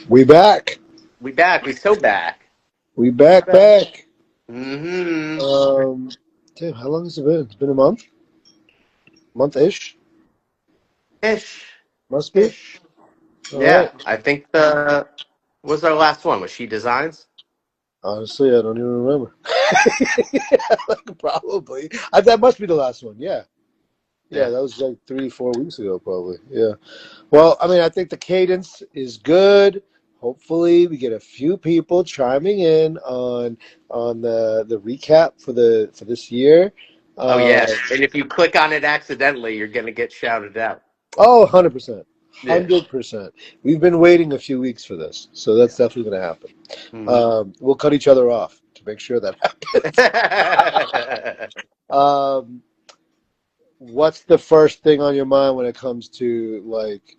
We back. We back. We so back. We back. Mm-hmm. Um, Damn, how long has it been? It's been a month? Month-ish? Ish. Must be. Ish. All right. Yeah. I think the what was our last one? Was She Designs? Honestly, I don't even remember. Like, probably. That must be the last one. Yeah. Yeah, Yeah. that was like 3, 4 weeks ago, probably. Yeah. Well, I mean, I think the cadence is good. Hopefully, we get a few people chiming in on the recap for this year. Oh Uh, yeah. And if you click on it accidentally, you're gonna get shouted out. Oh, 100%. Yeah. 100%. We've been waiting a few weeks for this, so that's Yeah. definitely going to happen. Mm-hmm. We'll cut each other off to make sure that happens. Um, what's the first thing on your mind when it comes to like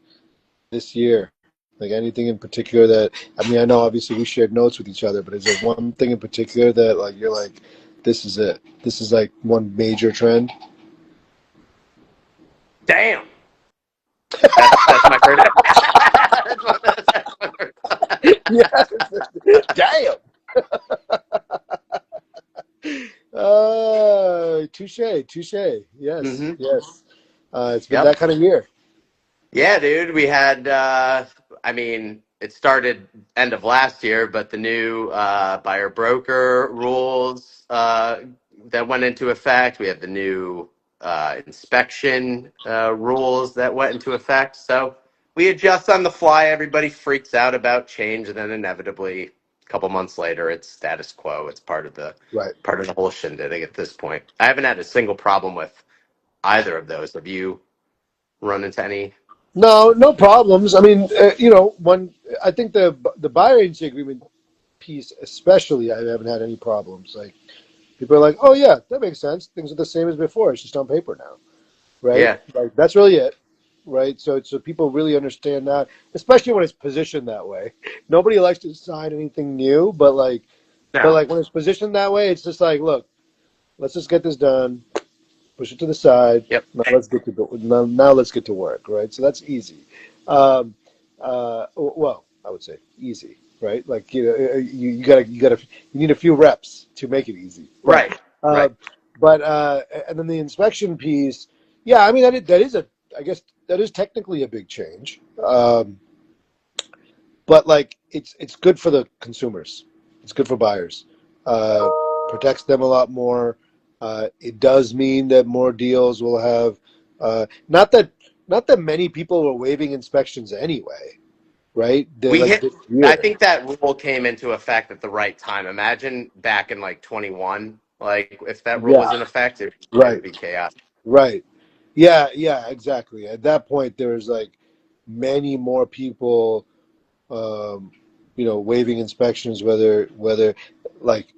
this year? Like anything in particular that, I mean, I know obviously we shared notes with each other, but is there one thing in particular that like you're like, this is it? This is like one major trend? Damn. That's my first. That's my first. Yes. Damn. Touche, touche. Yes, Mm-hmm. yes. It's been that Yep. kind of year. Yeah, dude. We had, I mean, it started end of last year, but the new buyer broker rules that went into effect. We had the new inspection rules that went into effect. So we adjust on the fly. Everybody freaks out about change, and then inevitably, a couple months later, it's status quo. It's Right. part of the whole shindig at this point. I haven't had a single problem with either of those. Have you run into any? No, no problems. I mean, when I think the buyer agency agreement piece, especially, I haven't had any problems. Like people are like, oh yeah, that makes sense. Things are the same as before. It's just on paper now, right? Yeah. Like that's really it, right? So people really understand that, especially when it's positioned that way. Nobody likes to sign anything new, but No. like when it's positioned that way, it's just like, look, let's just get this done. Push it to the side. Yep. Now let's get to work, right? So that's easy. Um, well, I would say easy, right? Like you need a few reps to make it easy, right? Right. Uh, Right. and then the inspection piece, yeah, I mean that is a I guess that is technically a big change, but like it's good for the consumers, it's good for buyers, uh, protects them a lot more. It does mean that more deals will have, not that many people were waiving inspections anyway, right? They're We like hit. this I year. think that rule came into effect at the right time. Imagine back in like 21, like if that rule was Yeah, in effect, it'd right, be chaos. right. Yeah, yeah, exactly. At that point, there was like many more people, um, waiving inspections, whether like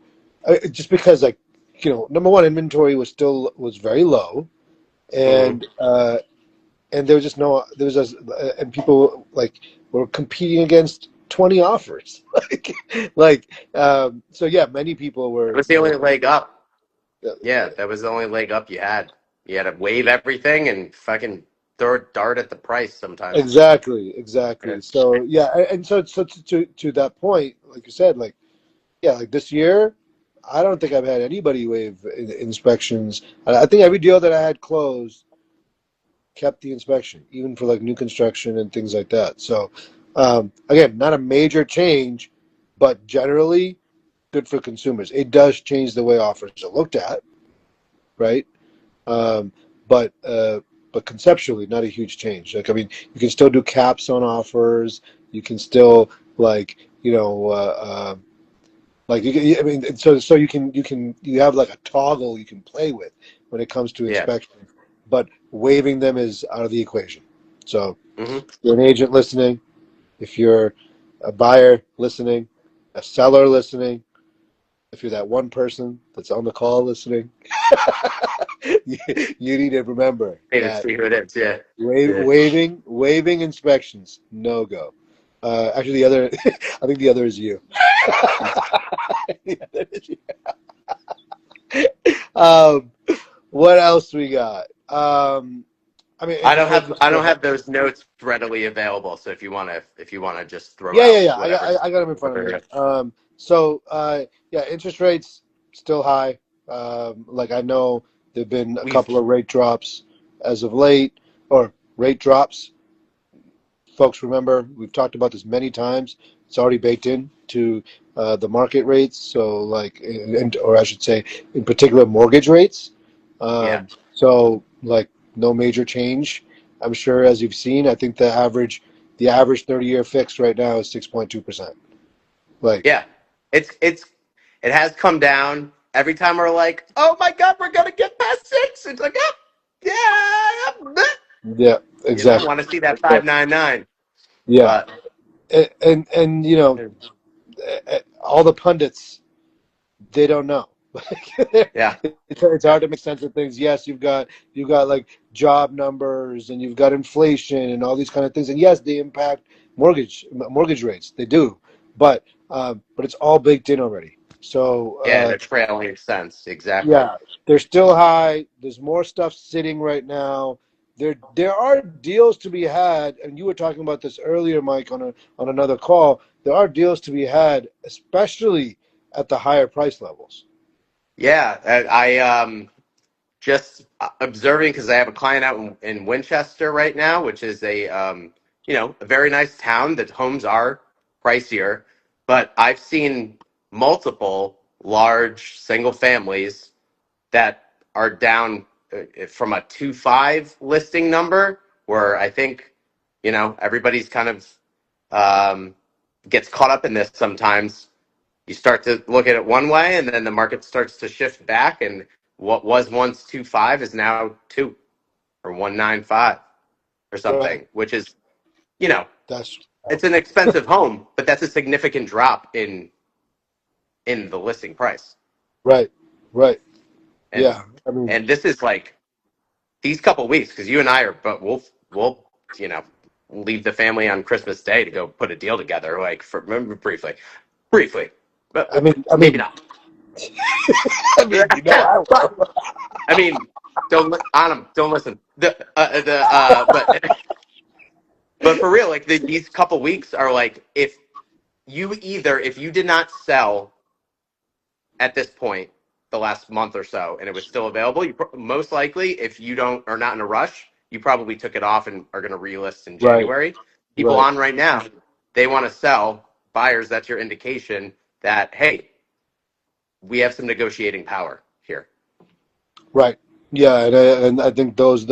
just because like number one, inventory was very low, Hmm. and there was just no there was just, and people like were competing against 20 offers, so yeah, many people That was the were only leg up. uh, Yeah, that was the only leg up you had. You had to waive everything and fucking throw a dart at the price sometimes. exactly. Yeah. So yeah, and so to that point, like you said, like yeah, like this year, I don't think I've had anybody waive inspections. I think every deal that I had closed kept the inspection, even for like new construction and things like that. So, again, not a major change, but generally good for consumers. It does change the way offers are looked at, right? Um, but conceptually, not a huge change. Like I mean, you can still do caps on offers. You can still like like I mean, so you have like a toggle you can play with when it comes to Yeah. inspections, but waiving them is out of the equation. So Hmm. if you're an agent listening, if you're a buyer listening, a seller listening, if you're that one person that's on the call listening, you, you need to remember Need to that see who it is. Yeah. Yeah. waiving inspections, no go. Actually, the other, I think the other is you. The other is you. Um, what else we got? I mean, I just I go don't ahead. have those notes readily available. So if you want to just throw Yeah, yeah, out yeah. whatever. I got them in front of me. So yeah, interest rates still high. Like I know there've been a We've couple of rate drops as of late, or rate drops. Folks, remember we've talked about this many times. It's already baked in to the market rates. So like, or I should say, in particular, mortgage rates. yeah So like, no major change. I'm sure, as you've seen. I think the average 30-year fixed right now is 6.2%. Like, yeah it's it has come down every time we're like, oh my god, we're gonna get past six. It's like, oh, yeah, bleh. yeah, You know, exactly. want to see that Yeah, 599, yeah. but And all the pundits, they don't know. yeah It's hard to make sense of things. Yes, you've got like job numbers and you've got inflation and all these kind of things, and yes, they impact mortgage rates. They do, but it's all baked in already. So yeah, they're trailing cents exactly. yeah, they're still high. There's more stuff sitting right now. There are deals to be had, and you were talking about this earlier, Mike, on another call. There are deals to be had, especially at the higher price levels. Yeah, just observing because I have a client out in Winchester right now, which is a a very nice town. The homes are pricier, but I've seen multiple large single families that are down from a 2.5 listing number, where I think everybody's kind of um, gets caught up in this sometimes. You start to look at it one way, and then the market starts to shift back, and what was once 2.5 is now 2 or 1.95 or Right. something, which is, you know, That's it's an expensive home, but that's a significant drop in the listing price. right. Right. And Yeah. I mean, and this is like these couple weeks, because you and I are, but we'll you know leave the family on Christmas Day to go put a deal together, like for remember briefly, but I mean, I maybe mean, not. I mean, I But will. I mean, on them, don't listen. But for real, like these couple weeks are like, if you did not sell at this point the last month or so and it was still available, most likely, if you don't are not in a rush, you probably took it off and are going to relist in Right. January. People Right. on right now, they want to sell. Buyers, that's your indication that, hey, we have some negotiating power here. Right. Yeah, and I think those are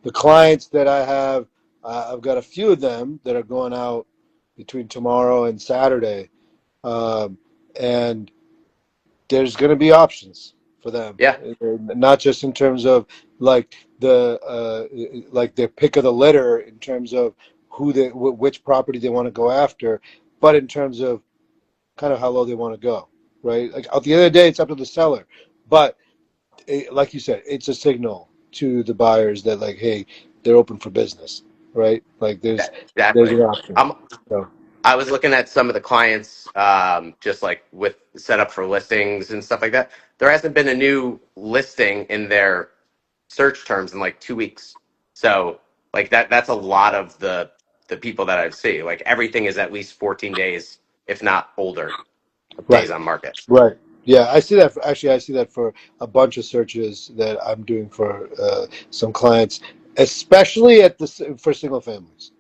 the clients that I have. I've got a few of them that are going out between tomorrow and Saturday, um, and there's going to be options for them, Yeah, not just in terms of like like their pick of the litter in terms of which property they want to go after, but in terms of kind of how low they want to go. Right. Like at the end of the day, it's up to the seller, but like you said, it's a signal to the buyers that like, hey, they're open for business, right? Like there's exactly. an option. I'm So I was looking at some of the clients, just like with setup for listings and stuff like that. There hasn't been a new listing in their search terms in like 2 weeks. So like that's a lot of the people that I've seen. Like everything is at least 14 days, if not older, of right, days on market. right, yeah, I see that. Actually, I see that for a bunch of searches that I'm doing for some clients, especially for single families.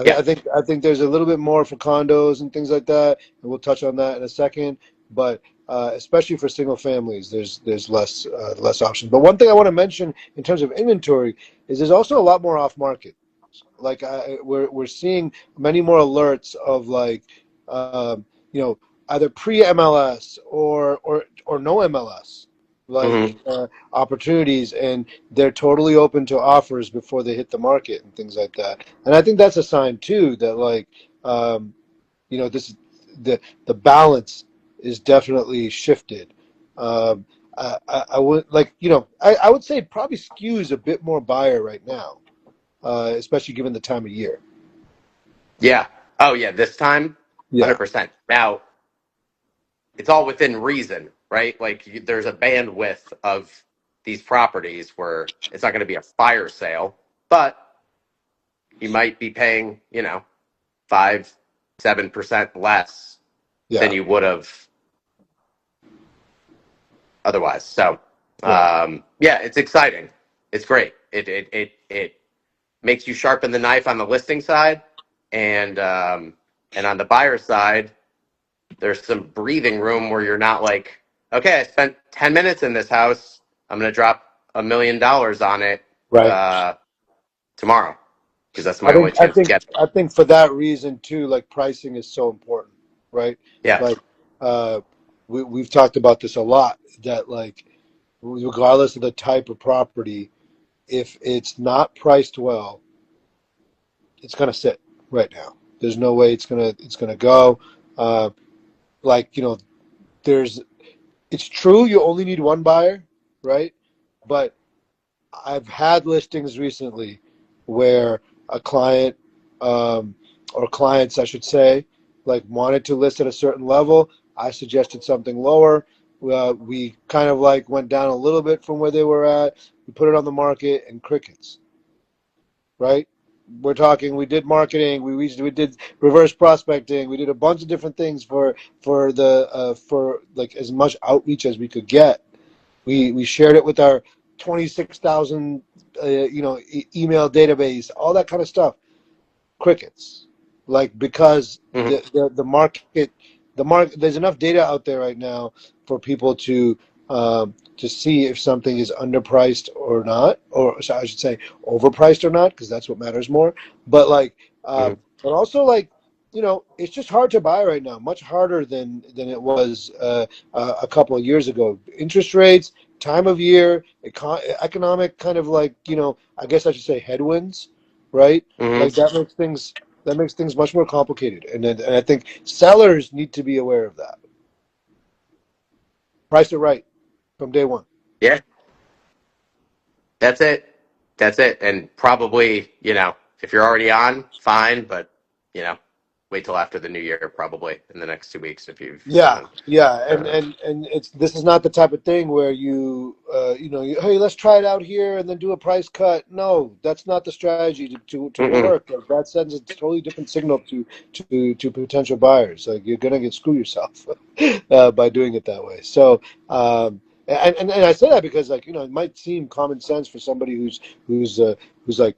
Yeah, I think there's a little bit more for condos and things like that, and we'll touch on that in a second. But especially for single families, there's less options. But one thing I want to mention in terms of inventory is there's also a lot more off market. Like we're seeing many more alerts of like you know, either pre MLS or no MLS like hmm opportunities, and they're totally open to offers before they hit the market and things like that. And I think that's a sign too that like um, this the balance is definitely shifted. Um, I would like I would say it probably skews a bit more buyer right now, especially given the time of year. yeah. Oh yeah, this time, Yeah, 100%. Now it's all within reason, right? Like there's a bandwidth of these properties where it's not going to be a fire sale, but you might be paying, 5, 7% less than Yeah. you would have otherwise. So, Right. yeah, it's exciting. It's great. It makes you sharpen the knife on the listing side, and on the buyer side, there's some breathing room where you're not like, okay, I spent 10 minutes in this house. I'm going to drop $1 million on it Right. uh, tomorrow because that's I my only think I chance to think get. I think for that reason too, like pricing is so important, right? Yeah. Like uh we've talked about this a lot, that like regardless of the type of property, if it's not priced well, it's gonna sit right now. There's no way it's gonna go. Uh like, there's it's true you only need one buyer, right? But I've had listings recently where a client, um, or clients, I should say, like wanted to list at a certain level. I suggested something lower. We kind of like went down a little bit from where they were at. We put it on the market and crickets, right? We're talking. We did marketing. We did reverse prospecting. We did a bunch of different things for like as much outreach as we could get. We shared it with our 26,000 email database, all that kind of stuff. Crickets, like because Hmm. the market there's enough data out there right now for people to see if something is underpriced or not, or so I should say overpriced or not, because that's what matters more. But like, Hmm. but also like, it's just hard to buy right now, much harder than it was a couple of years ago. Interest rates, time of year, economic kind of like, I guess I should say headwinds, right? Hmm. Like that makes things much more complicated, and I think sellers need to be aware of that. Price it right from day one. Yeah, that's it. That's it. And probably, if you're already on, fine, but, you know, wait till after the new year, probably in the next 2 weeks if you've, Yeah, yeah, and uh, and and it's this is not the type of thing where hey, let's try it out here and then do a price cut. No, that's not the strategy to mm-mm. work. Like that sends a totally different signal to potential buyers. Like you're gonna get screw yourself by doing it that way. So, and I say that because like it might seem common sense for somebody who's like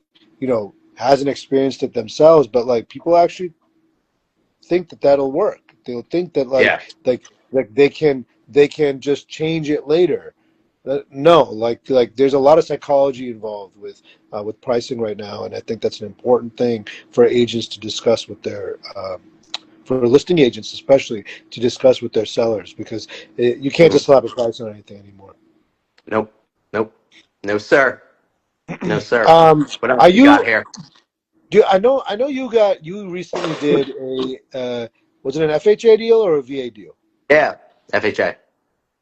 hasn't experienced it themselves, but like people actually think that that'll work. They'll think that Yeah. like they can just change it later. No, like there's a lot of psychology involved with pricing right now, and I think that's an important thing for agents to discuss with their for listing agents especially to discuss with their sellers, because you can't Hmm. just slap a price on anything anymore. Nope. Nope. No, sir. No, sir. Um, What else are you got you? here? I know you recently did a was it an FHA deal or a VA deal? Yeah. FHA.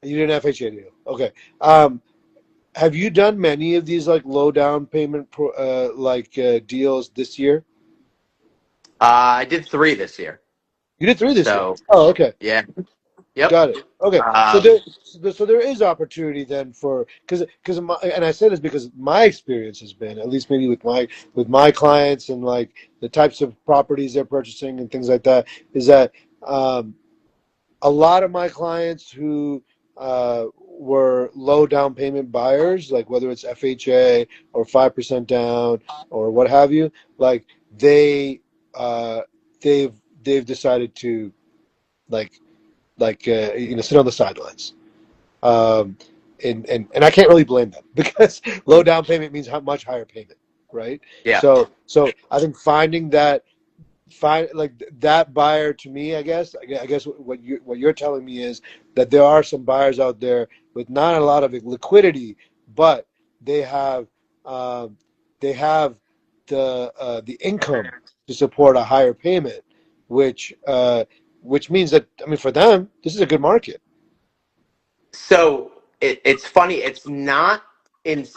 You did an FHA deal. Okay. Um, have you done many of these like low down payment deals this year? I did 3 this year. You did three this year. So, Oh, okay. yeah. Yep. Got it. Okay. So Um, there is opportunity then for because and I say this because my experience has been, at least maybe with my clients and like the types of properties they're purchasing and things like that, is that um, a lot of my clients who were low down payment buyers, like whether it's FHA or 5% down or what have you, like they uh, they've decided to like sit on the sidelines. Um, and I can't really blame them because low down payment means how much higher payment, right? yeah. So I think finding that buyer, to me, I guess what you're telling me is that there are some buyers out there with not a lot of liquidity, but they have um, they have the income to support a higher payment, which which means that, I mean, for them this is a good market. So it's funny. It's not in,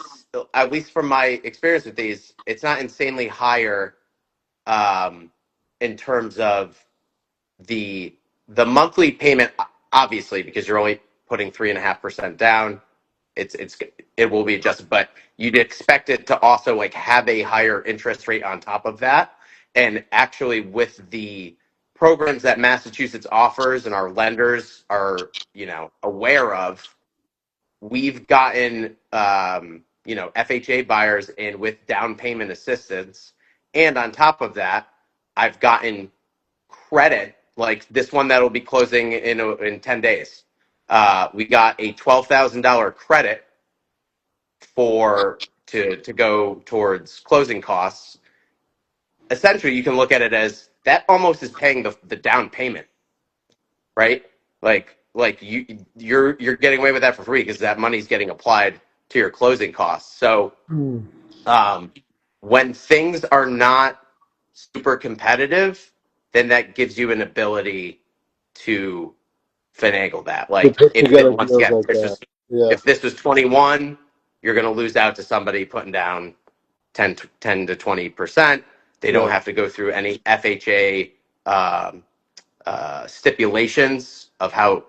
at least from my experience with these, it's not insanely higher um, in terms of the monthly payment, obviously, because you're only putting 3.5% down. it's it will be adjusted, but you'd expect it to also like have a higher interest rate on top of that. And actually, with the programs that Massachusetts offers and our lenders are, aware of, we've gotten, FHA buyers in with down payment assistance. And on top of that, I've gotten credit like this one that'll be closing in 10 days. We got a $12,000 credit to go towards closing costs. Essentially, you can look at it as that almost is paying the down payment, right? Like you're getting away with that for free because that money's getting applied to your closing costs. So Hmm. um, when things are not super competitive, then that gives you an ability to finagle that. To Like put if together it once deals again, like that. Yeah. if this was 21, you're going to lose out to somebody putting down 10 to 20%. They don't Right. have to go through any FHA stipulations of how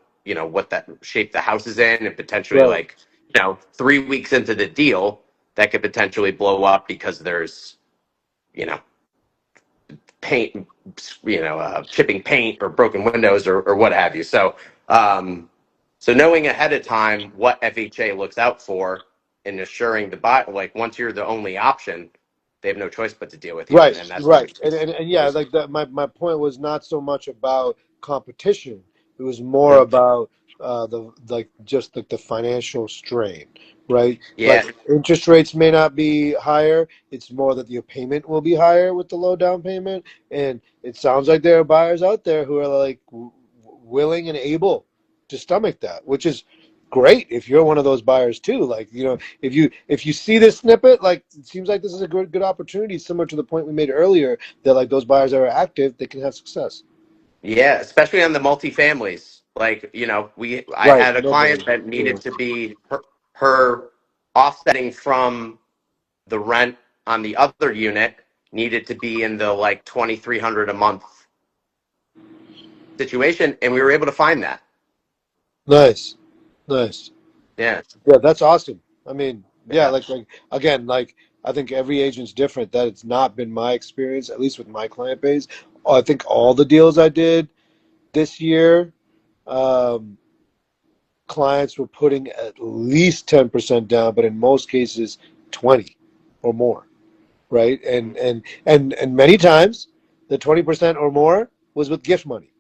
what that shape the house is in, and potentially Right. like 3 weeks into the deal that could potentially blow up because there's you know paint, chipping paint or broken windows or what have you. So knowing ahead of time what FHA looks out for and assuring the buy, like once you're the only option, they have no choice but to deal with you, Right, and that's when right, it and yeah, like that. My point was not so much about competition. It was more Mhm. about the like just like the financial strain, right? Like Yeah, interest rates may not be higher. It's more that your payment will be higher with the low down payment, and it sounds like there are buyers out there who are like willing and able to stomach that, which is great if you're one of those buyers too. Like if you see this snippet, like it seems like this is a good opportunity, similar to the point we made earlier that like those buyers that are active, they can have success. yeah, especially on the multifamilies. Like, I Right. had a No client brainer. that Yeah. needed to be her offsetting from the rent on the other unit needed to be in the like 2,300 a month situation, and we were able to find that. Nice. Nice. Yeah, Yeah, that's awesome. I mean, yeah, yeah, like again, like I think every agent's different. That it's not been my experience, at least with my client base. I think all the deals I did this year, um, clients were putting at least 10% down, but in most cases 20 or more, right? And many times the 20% or more was with gift money.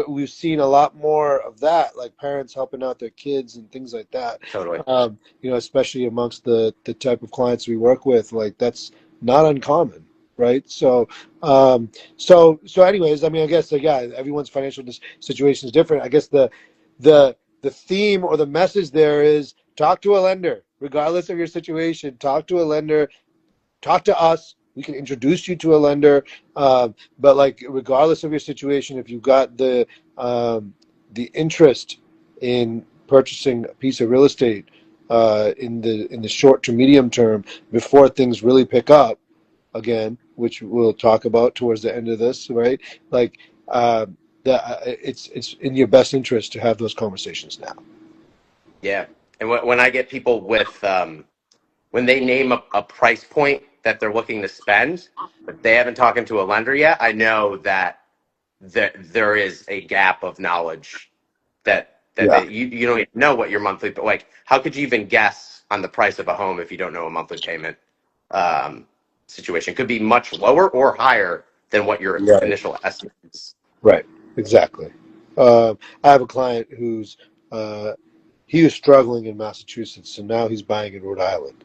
We've seen a lot more of that, like parents helping out their kids and things like that. totally. Especially amongst the type of clients we work with, like that's not uncommon, right? So anyways, I mean, I guess yeah, everyone's financial situation is different. I guess the theme or the message there is talk to a lender, regardless of your situation. Talk to a lender, talk to us. We can introduce you to a lender. But like, regardless of your situation, if you've got the interest in purchasing a piece of real estate in the short to medium term before things really pick up again, which we'll talk about towards the end of this, right? Like, it's in your best interest to have those conversations now. Yeah, and when I get people with when they name a price point that they're looking to spend, but they haven't talked to a lender yet, I know that there is a gap of knowledge that Yeah. you don't even know what your monthly, but like how could you even guess on the price of a home if you don't know a monthly payment um, situation? Could be much lower or higher than what your Right. initial estimate is. Right. Exactly. I have a client who's uh, he was struggling in Massachusetts, and now he's buying in Rhode Island,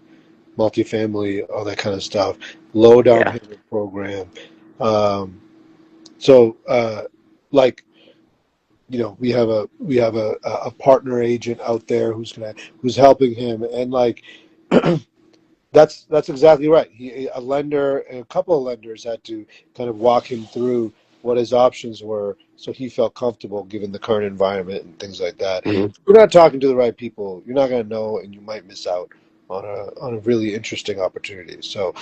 multifamily, all that kind of stuff, low down Yeah, payment program. Um, so, like we have a partner agent out there who's helping him, and like that's exactly right. A lender, a couple of lenders had to kind of walk him through what his options were, so he felt comfortable given the current environment and things like that. hmm, You're not talking to the right people. You're not going to know, and you might miss out on a really interesting opportunity. yeah, So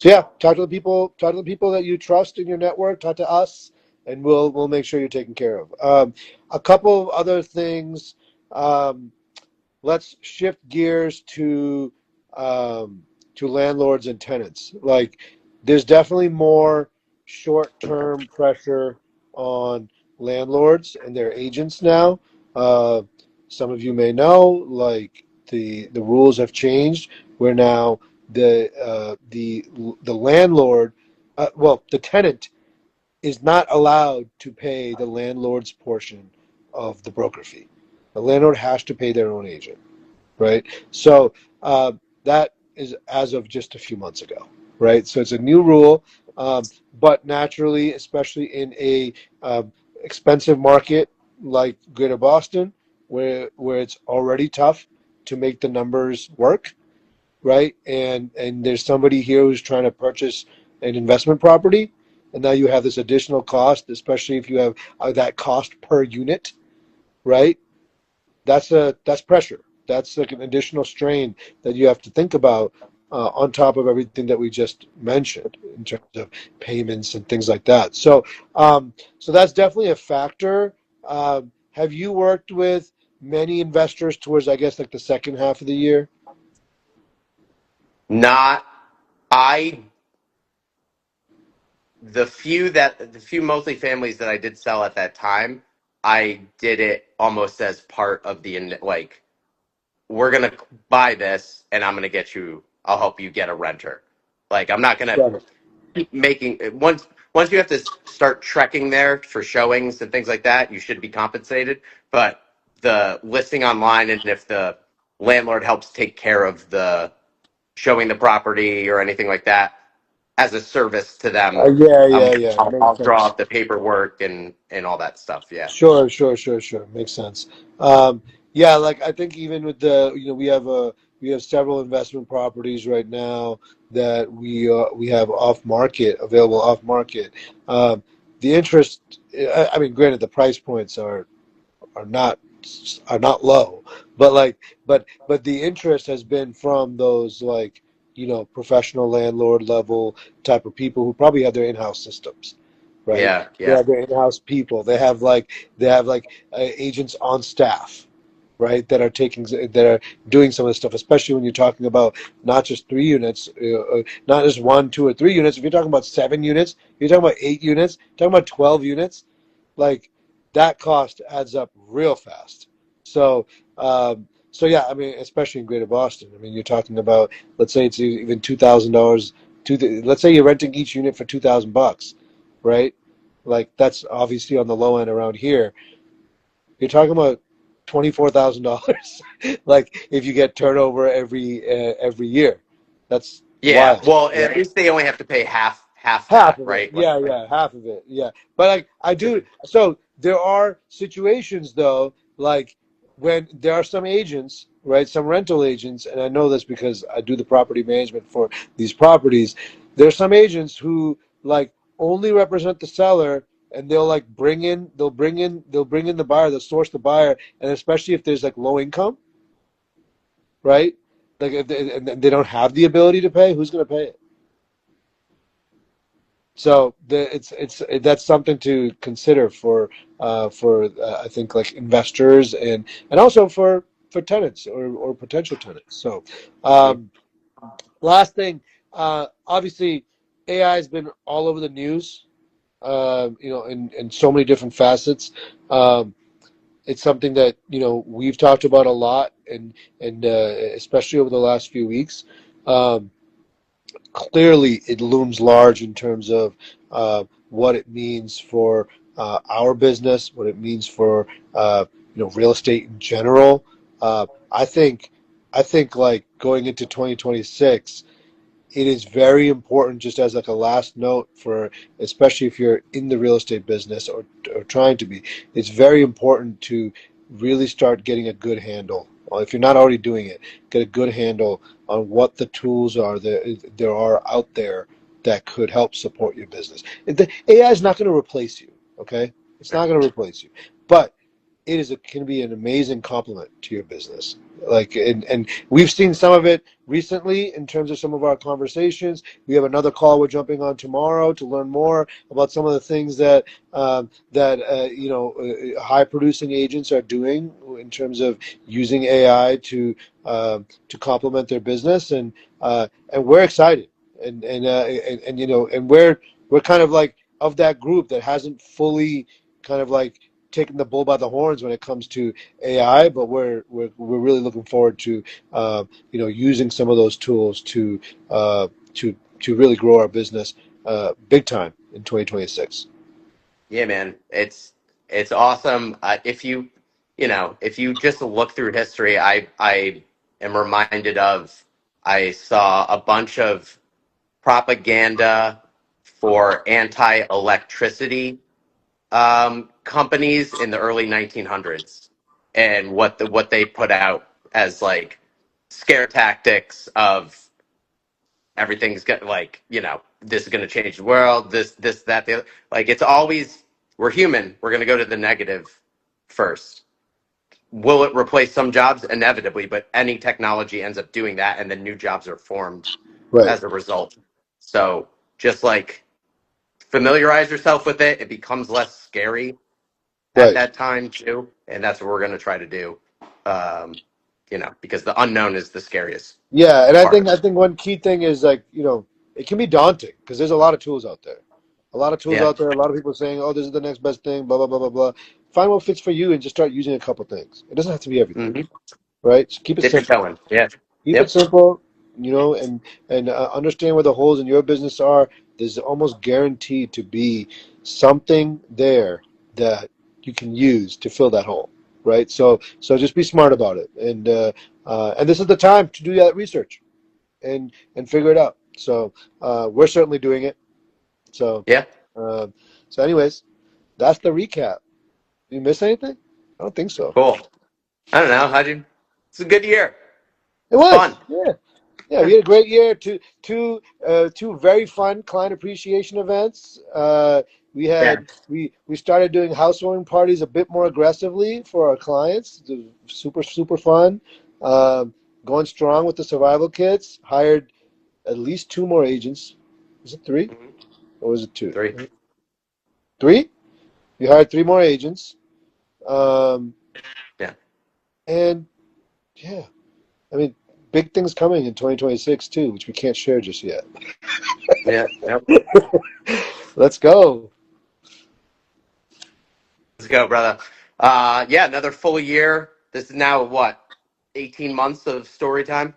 yeah, talk to the people. Talk to the people that you trust in your network. Talk to us, and we'll make sure you're taken care of. A couple of other things. um, let's shift gears um, to landlords and tenants. Like, there's definitely more short-term pressure on landlords and their agents now. Uh, some of you may know, like the rules have changed, where now the landlord, well, the tenant is not allowed to pay the landlord's portion of the broker fee. The landlord has to pay their own agent, right? So that is as of just a few months ago, right? So it's a new rule, but naturally, especially in a expensive market like Greater Boston, where it's already tough to make the numbers work, right? And there's somebody here who's trying to purchase an investment property, and now you have this additional cost, especially if you have that cost per unit, right? That's pressure. That's like an additional strain that you have to think about on top of everything that we just mentioned in terms of payments and things like that. So that's definitely a factor. Have you worked with many investors towards, I guess, like the second half of the year? Not I the few multifamilies that I did sell at that time, I did it almost as part of like, we're gonna buy this and I'm gonna get you, I'll help you get a renter. Like, I'm not gonna Got it. keep making once you have to start trekking there for showings and things like that, you should be compensated. But the listing online, and if the landlord helps take care of the showing the property or anything like that as a service to them, Yeah, yeah, yeah. Makes I'll draw sense. up the paperwork and all that stuff. Yeah. Sure, sure, sure, sure. Makes sense. Um, yeah, like I think even with we have several investment properties right now that we have off market available off market. Um, the interest, I mean, granted, the price points are not are not low, but but the interest has been from those, like, professional landlord level type of people who probably have their in-house systems, right? Yeah. They Yeah. have their in-house people. They have agents on staff, right, that are doing some of this stuff, especially when you're talking about not just 3 units, not just 1, 2, or 3 units. If you're talking about 7 units, you're talking about 8 units, you're talking about 12 units, like, that cost adds up real fast. So, so yeah, I mean, especially in Greater Boston, I mean, you're talking about, let's say it's even $2,000. Let's say you're renting each unit for $2,000, right? Like, that's obviously on the low end around here. You're talking about $24,000, like, if you get turnover every year. That's Yeah. wild, Well, right? at least they only have to pay half Half that, of it, right? yeah, yeah, half of it, yeah. But like, I do. So there are situations though, like when there are some agents, right? Some rental agents, and I know this because I do the property management for these properties. There are some agents who, like, only represent the seller, and they'll like they'll bring in the buyer, they'll source the buyer, and especially if there's like low income, right? Like, if and they don't have the ability to pay, who's going to pay it? So it's that's something to consider I think, like, investors, and also for tenants, or potential tenants. So, um, last thing, obviously AI has been all over the news, in so many different facets. Um, it's something that we've talked about a lot, and especially over the last few weeks. Um, Clearly it looms large in terms of what it means for our business, what it means for real estate in general. I think like going into 2026, it is very important, just as like a last note, for especially if you're in the real estate business, or trying to be, it's very important to really start getting a good handle, or if you're not already doing it, get a good handle on what the tools are that there are out there that could help support your business. The AI is not going to replace you, okay? It's not going to replace you, but can be an amazing complement to your business. Like, and we've seen some of it recently in terms of some of our conversations. We have another call we're jumping on tomorrow to learn more about some of the things that high producing agents are doing in terms of using AI to complement their business, and we're excited, and and we're kind of like of that group that hasn't fully kind of like taken the bull by the horns when it comes to AI, but we're really looking forward to using some of those tools to really grow our business big time in 2026. Yeah, man, it's awesome. If you just look through history, I am reminded of I saw a bunch of propaganda for anti-electricity companies in the early 1900s, and what they put out as like scare tactics of everything's got like this is going to change the world, this that the other. Like it's always, we're human, we're going to go to the negative first. Will it replace some jobs? Inevitably, but any technology ends up doing that, and then new jobs are formed Right, as a result. So just like familiarize yourself with it, it becomes less scary at right. that time too, and that's what we're going to try to do. um, because the unknown is the scariest Yeah, and part. I think one key thing is like it can be daunting because there's a lot of tools out there, a lot of tools Yeah. out there. A lot of people saying, "Oh, this is the next best thing." Blah blah blah blah blah. Find what fits for you and just start using a couple things. It doesn't have to be everything, Hmm. right? Just keep it Dip your simple. toe in. Yeah. Keep it Yep. simple, and understand where the holes in your business are. There's almost guaranteed to be something there that you can use to fill that hole, right? So just be smart about it, and this is the time to do that research and figure it out. So we're certainly doing it. So Yeah. uh, anyways, that's the recap. Did you miss anything? I don't think so. Cool. I don't know. How'd you? It's a good year. It It's fun. was, yeah. Yeah, we had a great year. Two very fun client appreciation events. Yeah. We started doing housewarming parties a bit more aggressively for our clients. It was super fun. Um, Going strong with the survival kits. Hired at least two more agents. Was it three Hmm. or was it two? Three. Three. We hired three more agents. Um, Yeah. and yeah, I mean, big things coming in 2026 too, which we can't share just yet. Yeah. Yep. Let's go. Let's go, brother. Yeah, another full year. This is now what, 18 months of story time,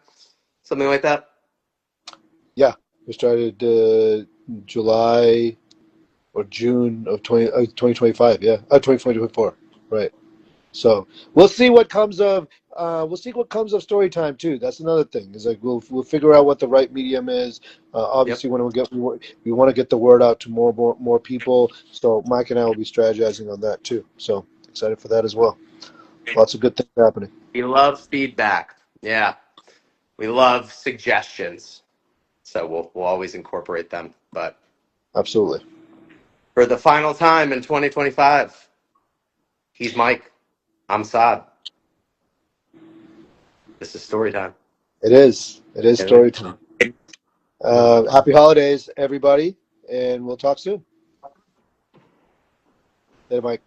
something like that. Yeah, we started July or June of 2025. Yeah, 2024. Right. So we'll see what comes of story time too. That's another thing. Is like we'll figure out what the right medium is. Yep. Obviously, when we want to get the word out to more people. So Mike and I will be strategizing on that too. So excited for that as well. Lots of good things happening. We love feedback. Yeah. We love suggestions. So we'll always incorporate them. But Absolutely. for the final time in 2025, he's Mike. I'm Saad. This is story time. It is. It is Yeah. story time. Happy holidays, everybody, and we'll talk soon. Later, Mike.